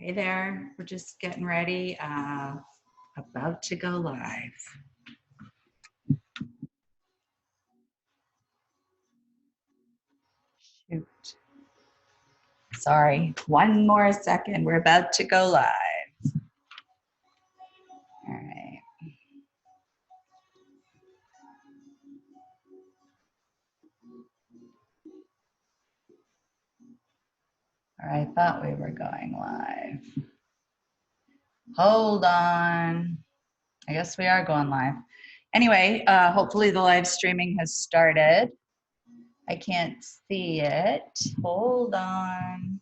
Hey there, we're just getting ready, about to go live. Shoot. Sorry, one more second, we're about to go live. All right. Or I thought we were going live. Hold on. I guess we are going live. Anyway, hopefully the live streaming has started. I can't see it. Hold on.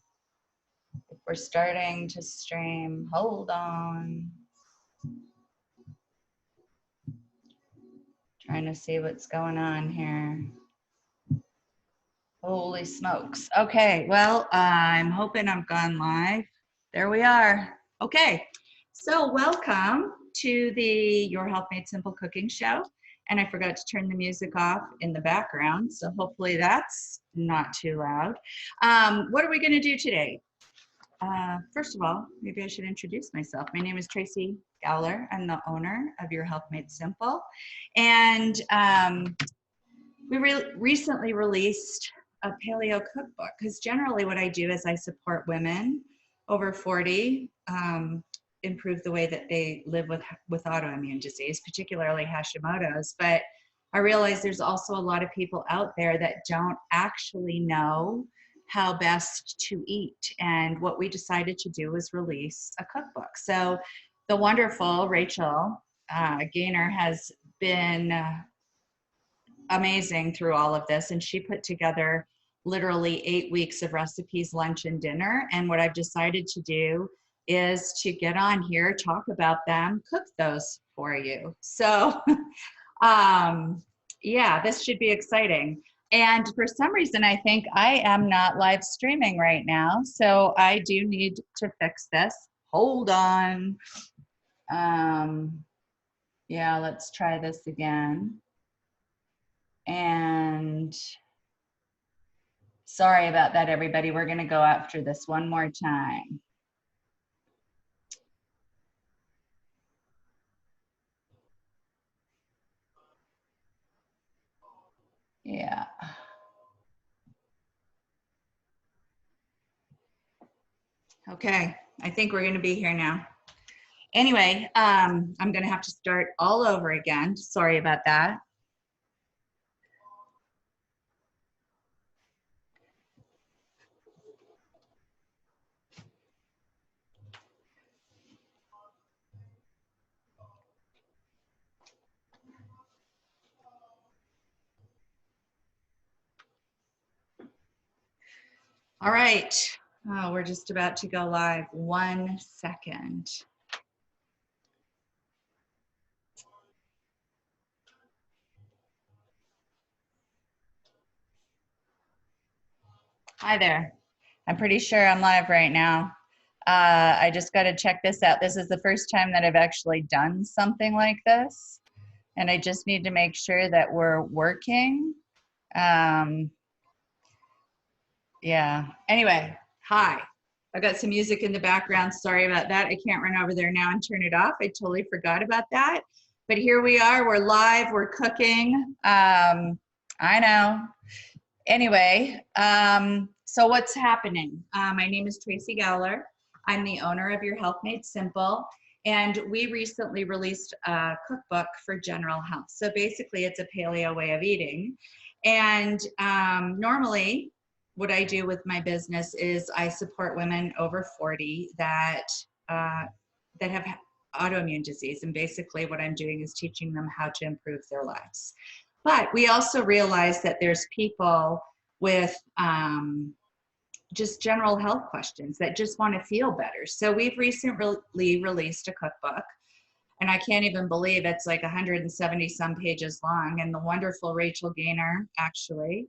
If we're starting to stream, hold on. Trying to see what's going on here. Holy smokes. Okay, well, I'm hoping I've gone live. There we are. Okay, so welcome to the Your Health Made Simple cooking show. And I forgot to turn the music off in the background, so hopefully that's not too loud. What are we going to do today? First of all, maybe I should introduce myself. My name is Tracy Gowler. I'm the owner of Your Health Made Simple. And we recently released a paleo cookbook, because generally what I do is I support women over 40 improve the way that they live with autoimmune disease, particularly Hashimoto's. But I realize there's also a lot of people out there that don't actually know how best to eat. And what we decided to do was release a cookbook. So the wonderful Rachel Gaynor has been amazing through all of this, and she put together literally 8 weeks of recipes, lunch and dinner. And what I've decided to do is to get on here, talk about them, cook those for you. So yeah, this should be exciting. And for some reason, I think I am not live streaming right now, so I do need to fix this. Hold on. Yeah, let's try this again. And sorry about that, everybody. We're going to go after this one more time. Yeah. Okay, I think we're going to be here now. Anyway, I'm going to have to start all over again. Sorry about that. All right. Oh, we're just about to go live. 1 second. Hi there. I'm pretty sure I'm live right now. I just got to check this out. This is the first time that I've actually done something like this, and I just need to make sure that we're working. Yeah. Anyway, hi. I've got some music in the background. Sorry about that. I can't run over there now and turn it off. I totally forgot about that. But here we are. We're live. We're cooking. I know. Anyway, so what's happening? My name is Tracy Gowler. I'm the owner of Your Health Made Simple. And we recently released a cookbook for general health. So basically, it's a paleo way of eating. And normally, what I do with my business is I support women over 40 that have autoimmune disease. And basically what I'm doing is teaching them how to improve their lives. But we also realize that there's people with just general health questions that just want to feel better. So we've recently released a cookbook, and I can't even believe it's like 170 some pages long. And the wonderful Rachel Gaynor actually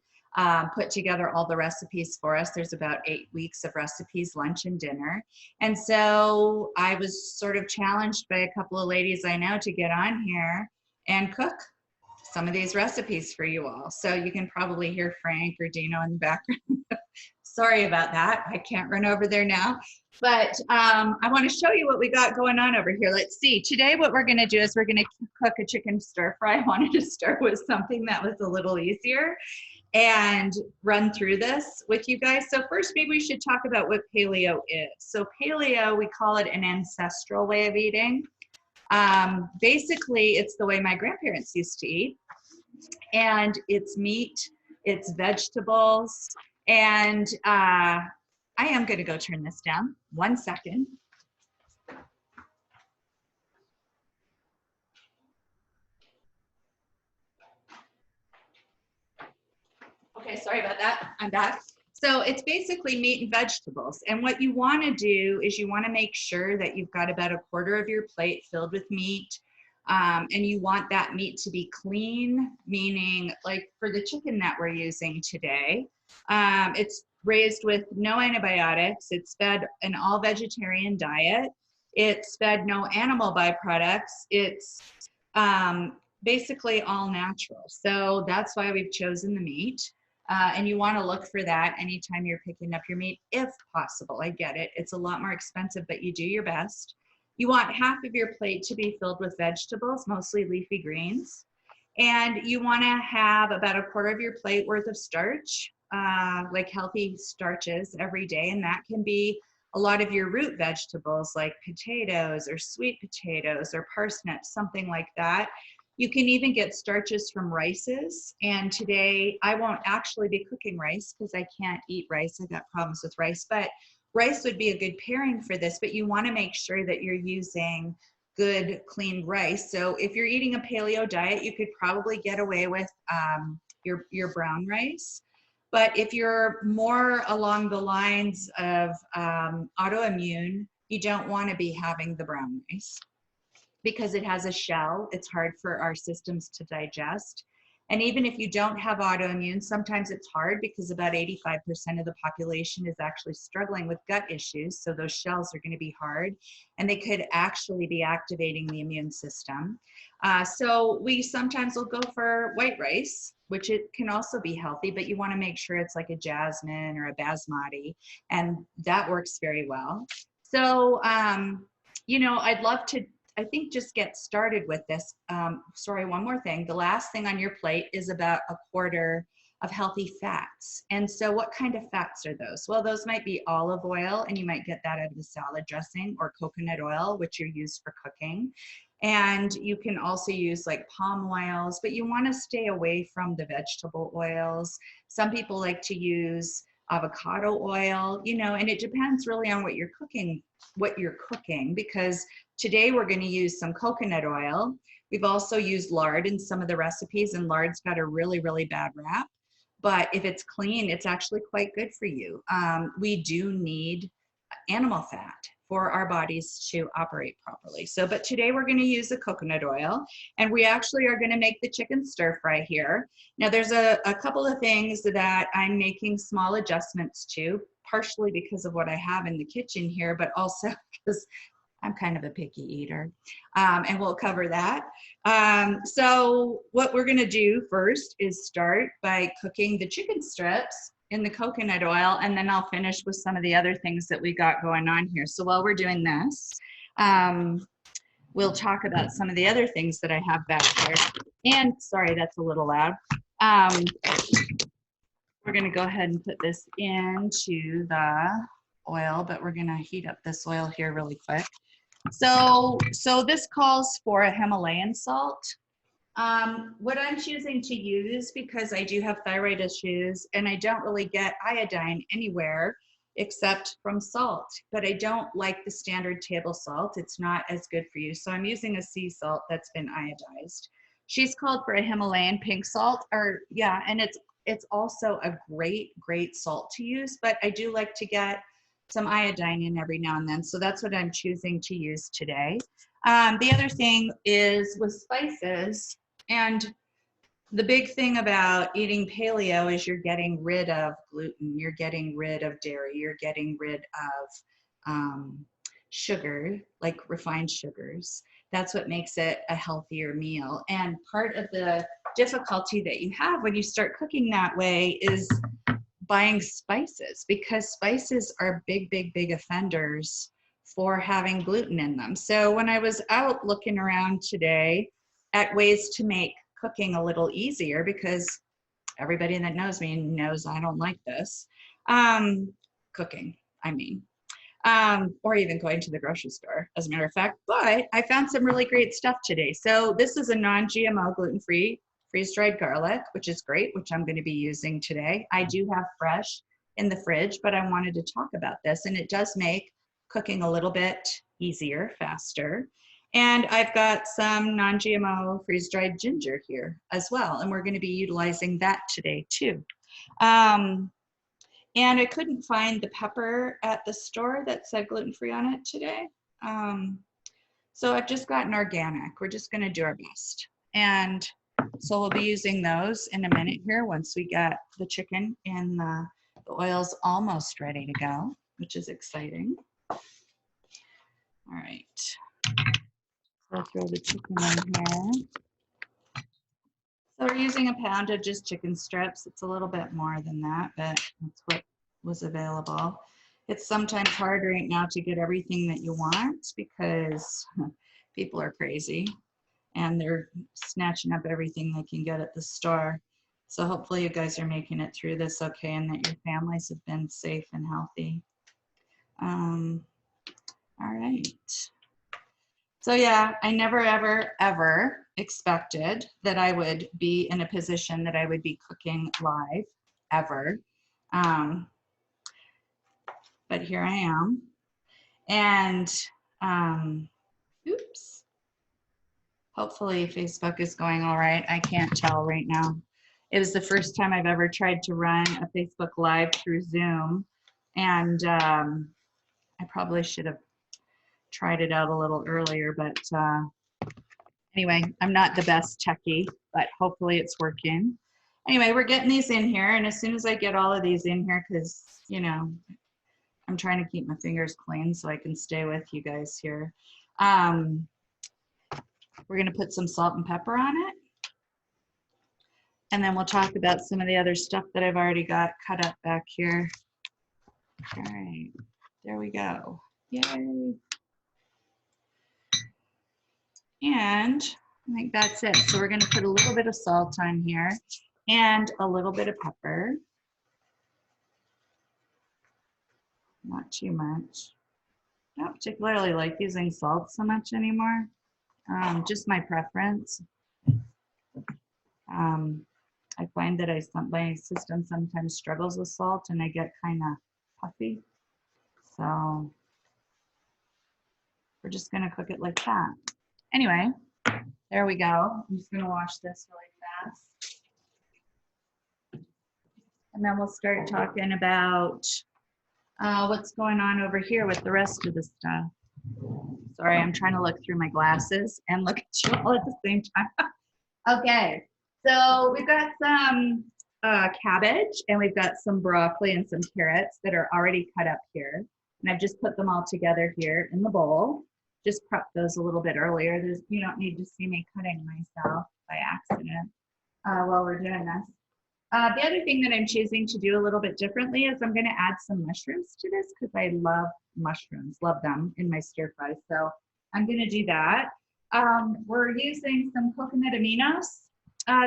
put together all the recipes for us. There's about 8 weeks of recipes, lunch and dinner. And so I was sort of challenged by a couple of ladies I know to get on here and cook some of these recipes for you all. So you can probably hear Frank or Dino in the background. Sorry about that. I can't run over there now. But I want to show you what we got going on over here. Let's see. Today what we're going to do is we're going to cook a chicken stir fry. I wanted to start with something that was a little easier and run through this with you guys. So first, maybe we should talk about what paleo is. So paleo, we call it an ancestral way of eating. Basically, it's the way my grandparents used to eat. And it's meat, it's vegetables, and I am going to go turn this down. 1 second. Okay, sorry about that. I'm back. So it's basically meat and vegetables. And what you want to do is you want to make sure that you've got about a quarter of your plate filled with meat. And you want that meat to be clean, meaning like for the chicken that we're using today, it's raised with no antibiotics. It's fed an all vegetarian diet. It's fed no animal byproducts. It's basically all natural. So that's why we've chosen the meat. And you want to look for that anytime you're picking up your meat, if possible. I get it. It's a lot more expensive, but you do your best. You want half of your plate to be filled with vegetables, mostly leafy greens. And you want to have about a quarter of your plate worth of starch, like healthy starches every day. And that can be a lot of your root vegetables like potatoes or sweet potatoes or parsnips, something like that. You can even get starches from rices. And today I won't actually be cooking rice because I can't eat rice. I've got problems with rice, but rice would be a good pairing for this, but you want to make sure that you're using good, clean rice. So if you're eating a paleo diet, you could probably get away with your brown rice. But if you're more along the lines of autoimmune, you don't want to be having the brown rice because it has a shell. It's hard for our systems to digest. And even if you don't have autoimmune, sometimes it's hard because about 85% of the population is actually struggling with gut issues. So those shells are going to be hard and they could actually be activating the immune system. So we sometimes will go for white rice, which it can also be healthy, but you want to make sure it's like a jasmine or a basmati, and that works very well. So, you know, I'd love to I think just get started with this. Sorry, one more thing. The last thing on your plate is about a quarter of healthy fats. And so what kind of fats are those? Well, those might be olive oil, and you might get that out of the salad dressing, or coconut oil, which are used for cooking. And you can also use like palm oils, but you want to stay away from the vegetable oils. Some people like to use avocado oil, you know, and it depends really on what you're cooking, because today we're going to use some coconut oil. We've also used lard in some of the recipes, and lard's got a really, really bad rap. But if it's clean, it's actually quite good for you. We do need animal fat for our bodies to operate properly. So, but today we're going to use the coconut oil, and we actually are going to make the chicken stir fry here. Now there's a couple of things that I'm making small adjustments to, partially because of what I have in the kitchen here, but also because I'm kind of a picky eater, and we'll cover that. So what we're gonna do first is start by cooking the chicken strips in the coconut oil, and then I'll finish with some of the other things that we got going on here. So while we're doing this, we'll talk about some of the other things that I have back here. And sorry, that's a little loud. We're gonna go ahead and put this into the oil, but we're gonna heat up this oil here really quick. So this calls for a Himalayan salt. What I'm choosing to use, because I do have thyroid issues and I don't really get iodine anywhere except from salt, but I don't like the standard table salt. It's not as good for you. So I'm using a sea salt that's been iodized. She's called for a Himalayan pink salt, or yeah, and it's also a great salt to use, but I do like to get some iodine in every now and then. So that's what I'm choosing to use today. The other thing is with spices, and the big thing about eating paleo is you're getting rid of gluten, you're getting rid of dairy, you're getting rid of sugar, like refined sugars. That's what makes it a healthier meal. And part of the difficulty that you have when you start cooking that way is buying spices, because spices are big, big, big offenders for having gluten in them. So when I was out looking around today at ways to make cooking a little easier, because everybody that knows me knows I don't like this, cooking, I mean, or even going to the grocery store, as a matter of fact. But I found some really great stuff today. So this is a non-GMO, gluten-free, freeze-dried garlic, which is great, which I'm going to be using today. I do have fresh in the fridge, but I wanted to talk about this, and it does make cooking a little bit easier, faster. And I've got some non-GMO freeze-dried ginger here as well, and we're going to be utilizing that today too. And I couldn't find the pepper at the store that said gluten-free on it today. So I've just gotten organic. We're just gonna do our best. And so we'll be using those in a minute here once we get the chicken and the oil's almost ready to go, which is exciting. All right, so I'll throw the chicken in here. So we're using a pound of just chicken strips. It's a little bit more than that, but that's what was available. It's sometimes hard right now to get everything that you want because people are crazy and they're snatching up everything they can get at the store. So hopefully you guys are making it through this okay and that your families have been safe and healthy. All right. So yeah, I never, ever, ever expected that I would be in a position that I would be cooking live, ever. But here I am. And oops. Hopefully Facebook is going all right. I can't tell right now. It was the first time I've ever tried to run a Facebook Live through Zoom. And I probably should have tried it out a little earlier, but anyway, I'm not the best techie, but hopefully it's working. Anyway, we're getting these in here, and as soon as I get all of these in here, because, you know, I'm trying to keep my fingers clean so I can stay with you guys here. We're going to put some salt and pepper on it, and then we'll talk about some of the other stuff that I've already got cut up back here. All right, there we go. Yay. And I think that's it. So we're going to put a little bit of salt on here and a little bit of pepper. Not too much. I don't particularly like using salt so much anymore. Just my preference. I find that my system sometimes struggles with salt and I get kind of puffy. So we're just going to cook it like that. Anyway, there we go. I'm just going to wash this really fast. And then we'll start talking about what's going on over here with the rest of the stuff. Sorry, I'm trying to look through my glasses and look at you all at the same time. Okay, so we've got some cabbage and we've got some broccoli and some carrots that are already cut up here. And I've just put them all together here in the bowl. Just prepped those a little bit earlier. You don't need to see me cutting myself by accident while we're doing this. The other thing that I'm choosing to do a little bit differently is I'm going to add some mushrooms to this because I love mushrooms, love them in my stir fry. So I'm going to do that. We're using some coconut aminos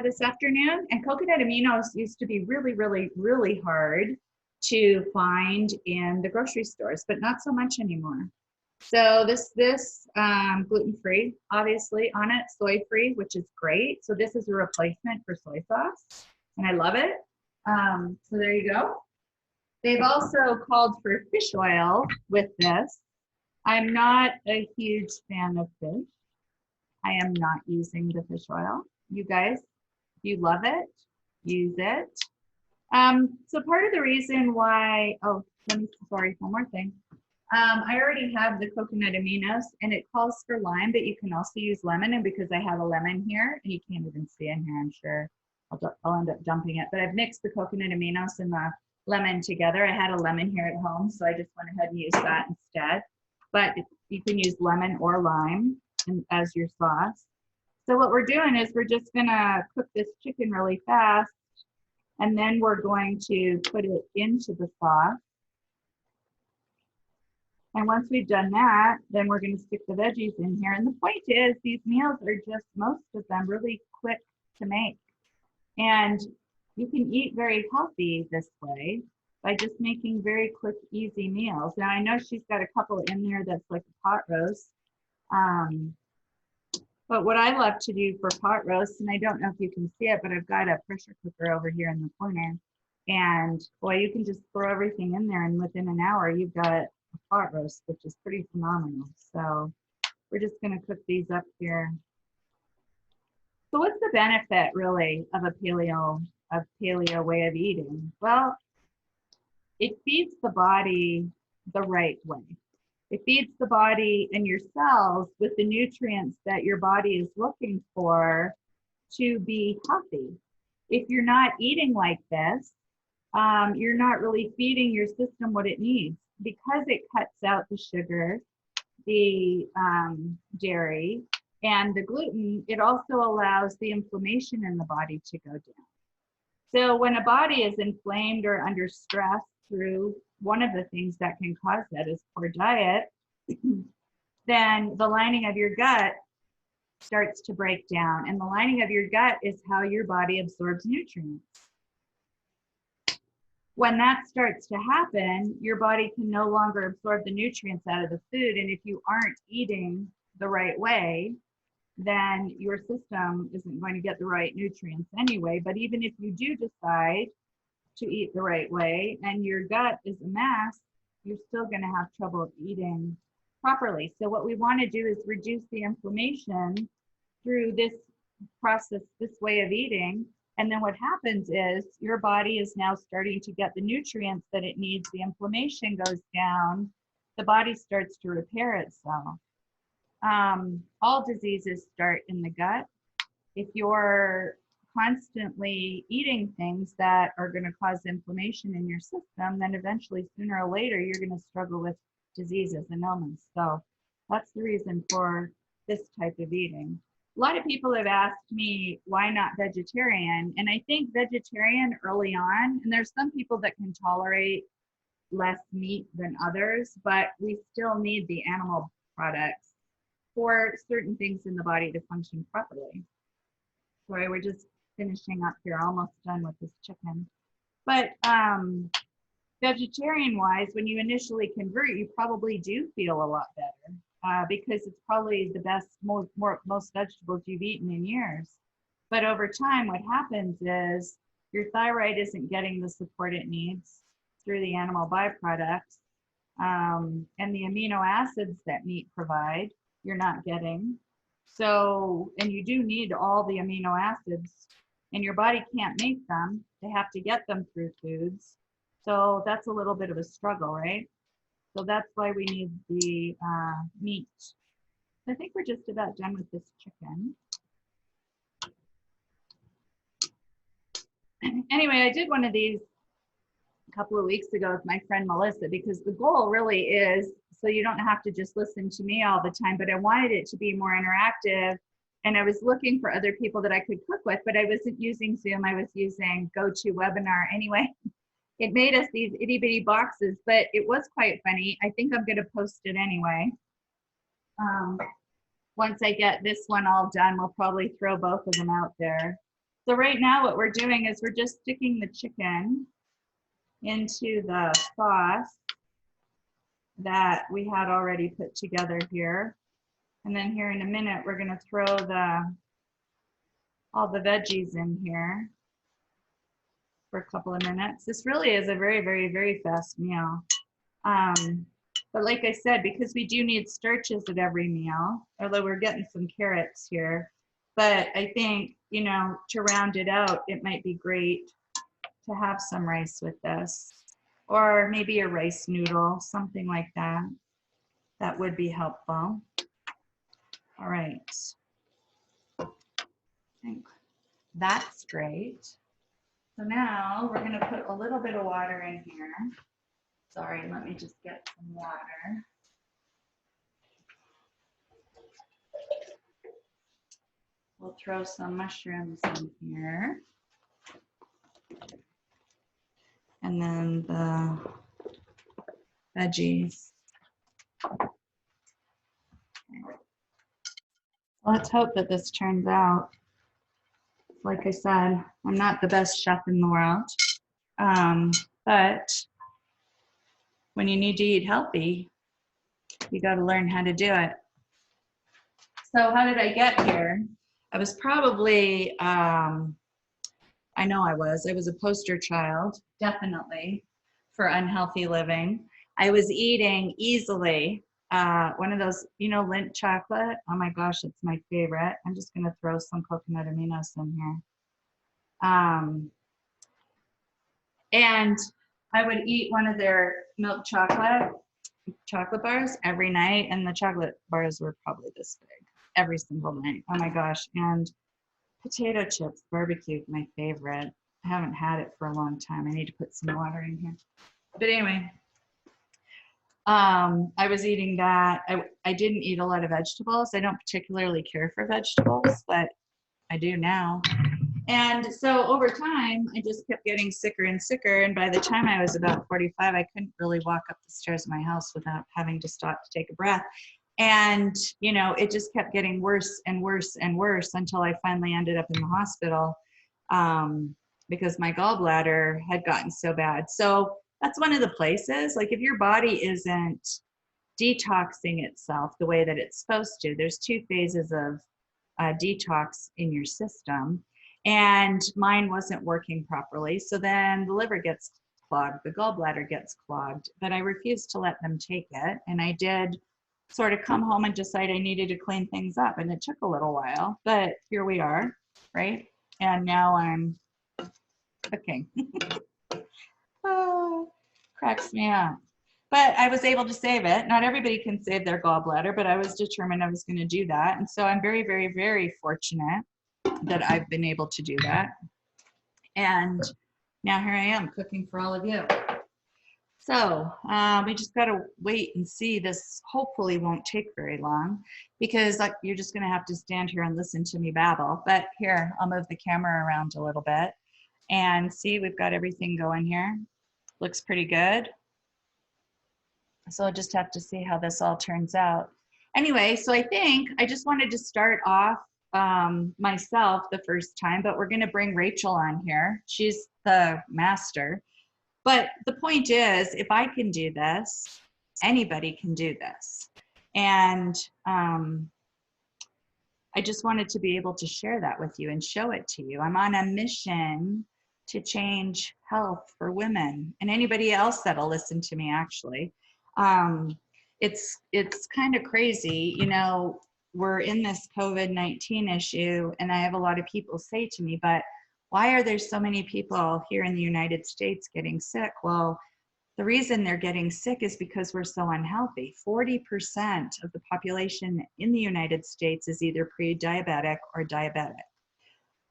this afternoon, and coconut aminos used to be really, really, really hard to find in the grocery stores, but not so much anymore. So this gluten-free, obviously on it, soy-free, which is great. So this is a replacement for soy sauce, and I love it. So there you go. They've also called for fish oil with this. I'm not a huge fan of fish. I am not using the fish oil. You guys, if you love it, use it. So part of the reason why, sorry, one more thing. I already have the coconut aminos and it calls for lime, but you can also use lemon. And because I have a lemon here, and you can't even see in here, I'm sure I'll end up dumping it. But I've mixed the coconut aminos and the lemon together. I had a lemon here at home, so I just went ahead and used that instead. But you can use lemon or lime as your sauce. So what we're doing is we're just gonna cook this chicken really fast And then we're going to put it into the sauce. And once we've done that, then we're going to stick the veggies in here. And the point is, these meals are just, most of them, really quick to make. And you can eat very healthy this way by just making very quick, easy meals. Now, I know she's got a couple in there that's like a pot roast. But what I love to do for pot roast, and I don't know if you can see it, but I've got a pressure cooker over here in the corner. And boy, you can just throw everything in there, and within an hour, you've got a pot roast, which is pretty phenomenal. So we're just going to cook these up here. So what's the benefit really of a paleo way of eating? Well, it feeds the body the right way. It feeds the body and your cells with the nutrients that your body is looking for to be healthy. If you're not eating like this, you're not really feeding your system what it needs, because it cuts out the sugar, the dairy, and the gluten. It also allows the inflammation in the body to go down. So when a body is inflamed or under stress through one of the things that can cause that is poor diet, then the lining of your gut starts to break down. And the lining of your gut is how your body absorbs nutrients. When that starts to happen, your body can no longer absorb the nutrients out of the food. And if you aren't eating the right way, then your system isn't going to get the right nutrients anyway. But even if you do decide to eat the right way and your gut is a mess, you're still going to have trouble eating properly. So what we want to do is reduce the inflammation through this process, this way of eating. And then what happens is your body is now starting to get the nutrients that it needs. The inflammation goes down. The body starts to repair itself. All diseases start in the gut. If you're constantly eating things that are going to cause inflammation in your system, then eventually, sooner or later, you're going to struggle with diseases and illness. So that's the reason for this type of eating. A lot of people have asked me, why not vegetarian? And I think vegetarian early on, and there's some people that can tolerate less meat than others, but we still need the animal products for certain things in the body to function properly. Sorry, we're just finishing up here, almost done with this chicken. But vegetarian wise, when you initially convert, you probably do feel a lot better because it's probably the best, most vegetables you've eaten in years. But over time, what happens is your thyroid isn't getting the support it needs through the animal byproducts, and the amino acids that meat provide, you're not getting. So, and you do need all the amino acids, and your body can't make them. They have to get them through foods. So that's a little bit of a struggle, right? So that's why we need the meat. I think we're just about done with this chicken. Anyway, I did one of these a couple of weeks ago with my friend Melissa, because the goal really is so you don't have to just listen to me all the time, but I wanted it to be more interactive. And I was looking for other people that I could cook with, but I wasn't using Zoom. I was using GoToWebinar anyway. It made us these itty bitty boxes, but it was quite funny. I think I'm going to post it anyway. Once I get this one all done, we'll probably throw both of them out there. So right now what we're doing is we're just sticking the chicken into the sauce that we had already put together here. And then here in a minute, we're going to throw all the veggies in here for a couple of minutes. This really is a very, very, very fast meal. But like I said, because we do need starches at every meal, although we're getting some carrots here, but I think, you know, to round it out, it might be great to have some rice with this, or maybe a rice noodle, something like that. That would be helpful. All right. I think that's great. So now we're going to put a little bit of water in here. Sorry, let me just get some water. We'll throw some mushrooms in here. And then the veggies. Let's hope that this turns out. Like I said, I'm not the best chef in the world, but when you need to eat healthy, you got to learn how to do it. So how did I get here? I was probably, I know I was a poster child, definitely, for unhealthy living. I was eating easily one of those, you know, Lindt chocolate. Oh my gosh, it's my favorite. I'm just going to throw some coconut aminos in here. And I would eat one of their milk chocolate bars every night, and the chocolate bars were probably this big every single night. Oh my gosh. And potato chips, barbecue, my favorite. I haven't had it for a long time. I need to put some water in here. But anyway, I was eating that. I didn't eat a lot of vegetables. I don't particularly care for vegetables, but I do now. And so over time, I just kept getting sicker and sicker. And by the time I was about 45, I couldn't really walk up the stairs of my house without having to stop to take a breath. And, you know, it just kept getting worse and worse and worse until I finally ended up in the hospital because my gallbladder had gotten so bad. So that's one of the places, like if your body isn't detoxing itself the way that it's supposed to, there's two phases of detox in your system. And mine wasn't working properly. So then the liver gets clogged, the gallbladder gets clogged, but I refused to let them take it. And I did sort of come home and decide I needed to clean things up. And it took a little while, but here we are, right? And now I'm cooking. Oh, cracks me up. But I was able to save it. Not everybody can save their gallbladder, but I was determined I was going to do that. And so I'm very, very, very fortunate that I've been able to do that. And now here I am cooking for all of you. So we just got to wait and see. This hopefully won't take very long because you're just going to have to stand here and listen to me babble. But here, I'll move the camera around a little bit and see, we've got everything going here. Looks pretty good. So I'll just have to see how this all turns out. Anyway, so I think I just wanted to start off myself the first time, but we're going to bring Rachel on here. She's the master. But the point is, if I can do this, anybody can do this. And I just wanted to be able to share that with you and show it to you. I'm on a mission to change health for women and anybody else that'll listen to me, actually. It's kind of crazy, you know, we're in this COVID-19 issue, and I have a lot of people say to me, but why are there so many people here in the United States getting sick? Well, the reason they're getting sick is because we're so unhealthy. 40% of the population in the United States is either pre-diabetic or diabetic.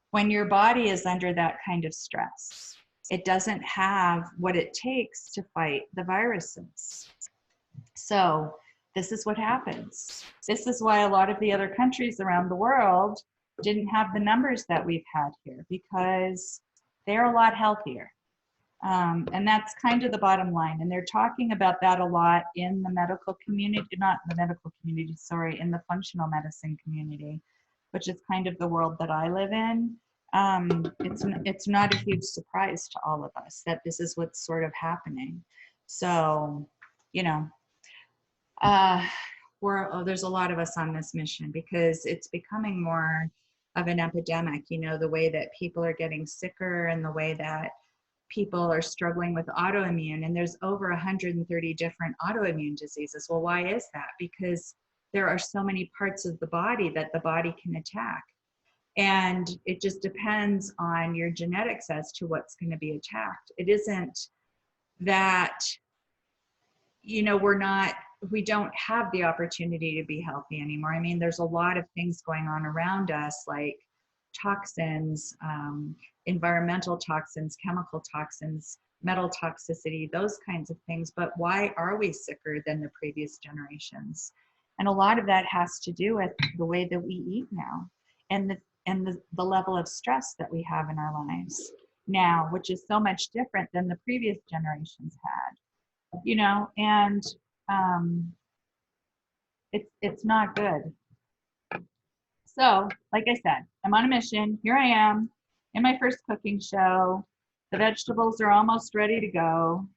When your body is under that kind of stress, it doesn't have what it takes to fight the viruses. So this is what happens. This is why a lot of the other countries around the world didn't have the numbers that we've had here, because they're a lot healthier. And that's kind of the bottom line. And they're talking about that a lot in the medical community, not the medical community, sorry, in the functional medicine community, which is kind of the world that I live in. It's not a huge surprise to all of us that this is what's sort of happening. So, you know, there's a lot of us on this mission because it's becoming more of an epidemic, you know, the way that people are getting sicker and the way that people are struggling with autoimmune, and there's over 130 different autoimmune diseases. Well, why is that? Because there are so many parts of the body that the body can attack. And it just depends on your genetics as to what's going to be attacked. It isn't that, you know, we don't have the opportunity to be healthy anymore. I mean, there's a lot of things going on around us, like toxins, environmental toxins, chemical toxins, metal toxicity, those kinds of things. But why are we sicker than the previous generations? And a lot of that has to do with the way that we eat now and the level of stress that we have in our lives. now, which is so much different than the previous generations had, you know, and it's not good. So, like I said, I'm on a mission. Here I am in my first cooking show. The vegetables are almost ready to go.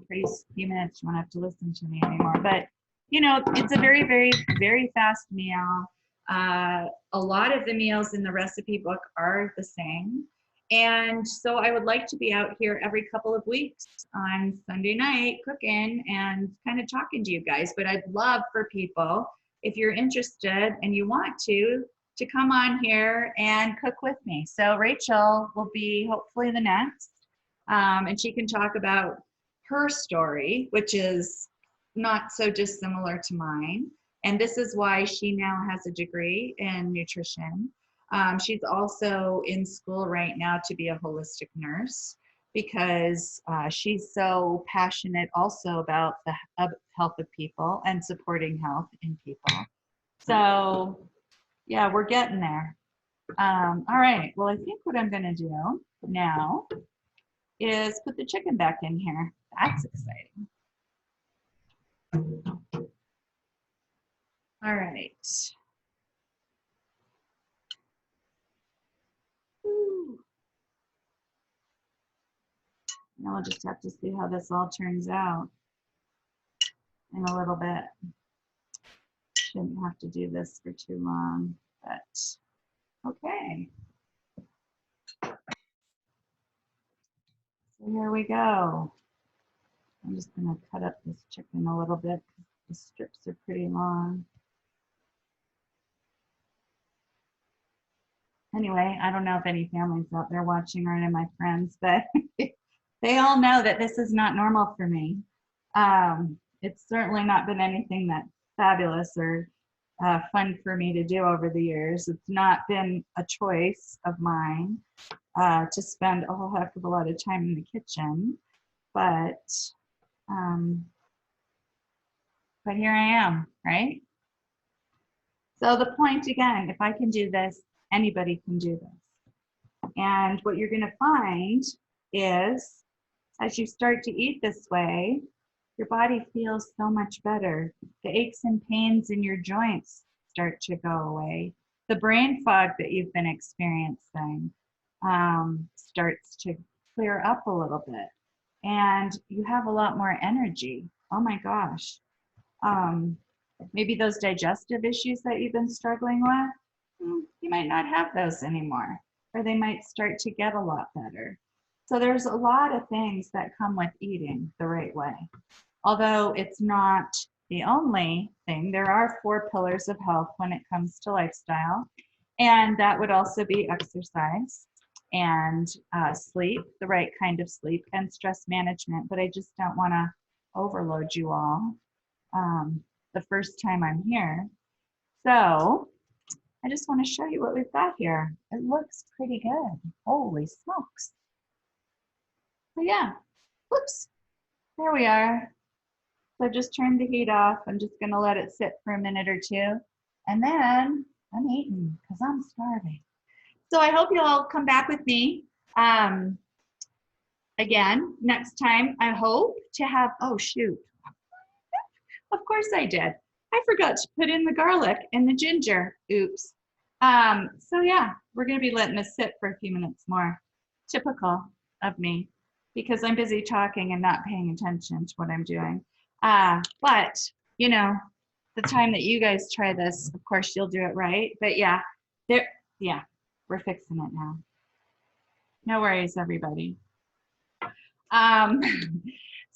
Pretty few minutes, you won't have to listen to me anymore. But, you know, it's a very, very, very fast meal. A lot of the meals in the recipe book are the same. And so I would like to be out here every couple of weeks on Sunday night cooking and kind of talking to you guys. But I'd love for people, if you're interested and you want to come on here and cook with me. So Rachel will be hopefully the next, and she can talk about her story, which is not so dissimilar to mine. And this is why she now has a degree in nutrition. She's also in school right now to be a holistic nurse because she's so passionate also about the health of people and supporting health in people. So yeah, we're getting there. All right, well, I think what I'm gonna do now is put the chicken back in here. That's exciting. All right. Whew. Now we'll just have to see how this all turns out in a little bit. Shouldn't have to do this for too long, but okay. So here we go. I'm just gonna cut up this chicken a little bit because the strips are pretty long. Anyway, I don't know if any families out there watching or any of my friends, but they all know that this is not normal for me. It's certainly not been anything that's fabulous or fun for me to do over the years. It's not been a choice of mine to spend a whole heck of a lot of time in the kitchen, but here I am, right? So the point again, if I can do this, anybody can do this. And what you're gonna find is, as you start to eat this way, your body feels so much better. The aches and pains in your joints start to go away. The brain fog that you've been experiencing starts to clear up a little bit. And you have a lot more energy. Oh my gosh. Maybe those digestive issues that you've been struggling with, you might not have those anymore, or they might start to get a lot better. So there's a lot of things that come with eating the right way. Although it's not the only thing, there are 4 pillars of health when it comes to lifestyle. And that would also be exercise and sleep, the right kind of sleep, and stress management. But I just don't want to overload you all the first time I'm here. So I just want to show you what we've got here. It looks pretty good. Holy smokes. So yeah, whoops, there we are. So just turned the heat off. I'm just gonna let it sit for a minute or two. And then I'm eating because I'm starving. So I hope you'll all come back with me. Again, next time I hope to have, oh shoot. Of course I did. I forgot to put in the garlic and the ginger. Oops. So yeah, we're gonna be letting this sit for a few minutes more. Typical of me because I'm busy talking and not paying attention to what I'm doing. But you know, the time that you guys try this, of course you'll do it right. But yeah, we're fixing it now. No worries, everybody.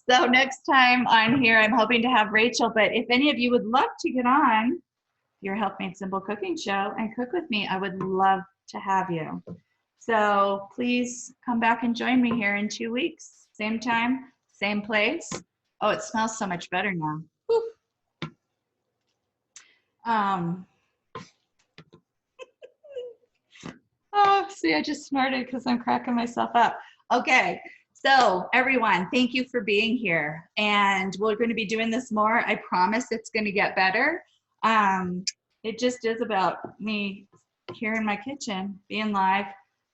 So next time on here, I'm hoping to have Rachel, but if any of you would love to get on your Health Made Simple cooking show and cook with me, I would love to have you. So please come back and join me here in 2 weeks. Same time, same place. Oh, it smells so much better now. Oh, see, I just snorted because I'm cracking myself up. Okay. So everyone, thank you for being here. And we're going to be doing this more. I promise it's going to get better. It just is about me here in my kitchen, being live,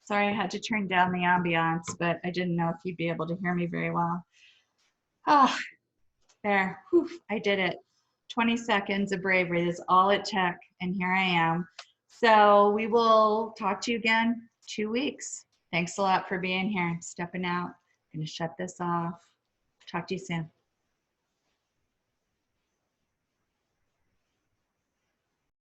Sorry, I had to turn down the ambiance, but I didn't know if you'd be able to hear me very well. Oh, there. Whew, I did it. 20 seconds of bravery. That's all it took. And here I am. So we will talk to you again 2 weeks. Thanks a lot for being here. I'm stepping out. I'm going to shut this off. Talk to you soon.